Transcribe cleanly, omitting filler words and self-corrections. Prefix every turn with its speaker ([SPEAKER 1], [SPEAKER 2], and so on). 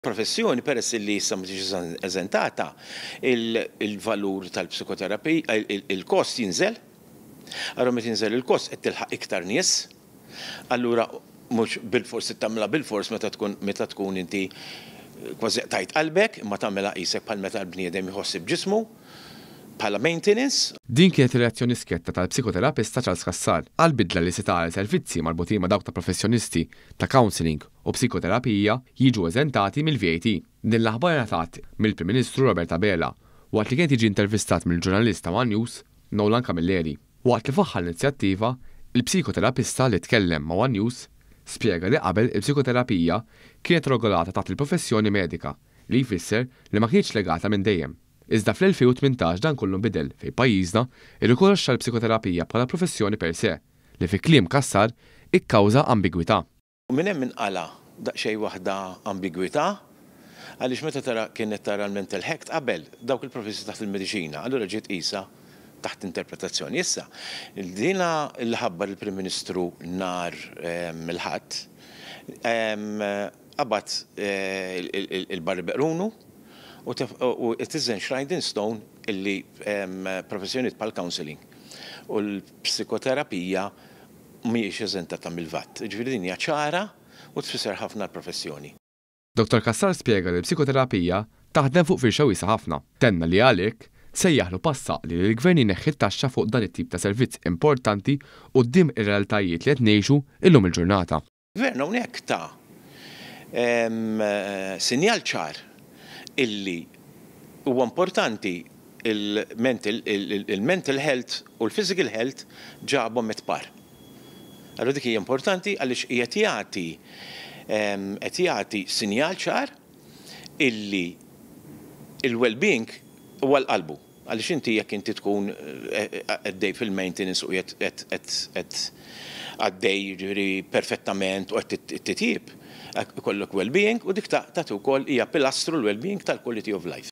[SPEAKER 1] Professjoni peress li issa ma tiġi eżentata, il-valur tal-psikoterapija, il-kost jinżel, allura meta jinżel il-kost qed tilħaq iktar nies, allura mhux bil-fors tagħmilha bil-fors meta tkun inti kważi tajt qalbek, imma tagħmilha qisek bħal meta l-bniedem iħoss b'ġismu bħala maintenance.
[SPEAKER 2] Din kienet ir-reazzjoni sketta tal-psikoterapista Charles Cassar għall-bidla li se tagħmel servizzi marbutin ma' dawk ta' professjonisti ta' counseling u psikoterapija jiġu eżentati mill-VAT. Din l-aħbar ngħatat mill-Prim Ministru Robert Abela waqt li kien jiġi intervistat mill-ġurnalista One News Nolan Camilleri. Waqt li faħħa l-inizjattiva, il-psikoterapista li tkellem ma' One News spjega li qabel il-psikoterapija kienet regolata taħt il-professjoni medika li jfisser li ma kienx legata minn dejjem. Iżda fl-2018 dan kollu nbidel fejn pajjiżna irrikonoxxa l-psikoterapija bħala professjoni per se li fi kliem Cassar ikkawża ambigwità.
[SPEAKER 1] Minn hemm inqala daqsxejn waħda ambigwità għaliex meta kienet tara l-mental health qabel dawk il-professi taħt il-mediċina, allura ġiet qisha taħt interpretazzjoni. Issa, dina l-ħabbar il-Prim Ministru nhar il-Ħadd qabad il-Barri Beqrunu u it-tiżen Schneiding Stone illi professjoniet bħal counseling u l-psikoterapija mhijiex eżentata mill-VAT. Ġifieri din hija ċara u tfisser ħafna l-professjoni.
[SPEAKER 2] Dr. Cassar spjega li l-psikoterapija taħdem fuq firxa wiesa ħafna. Tenna li għalhekk sejjaħlu passaq li l-Gvern jneħħi t-taxxa fuq dan it-tip ta' servizz importanti quddiem ir-realtajiet li qed ngħixu illum il-ġurnata.
[SPEAKER 1] Gvern hawnhekk ta' sinjal ċar illi huwa importanti il-mental health u l-physical health ġabhom mitpar. Allura dik hija importanti għaliex qed jagħti sinjal ċar illi il-well-being huwa l-qalbu. Għaliex inti jekk inti tkun għaddej fil-maintenance u qed għaddej perfettament u qed titjib, kollok well-being u dik tagħti wkoll hija pilastru l-well-being tal-quality of life.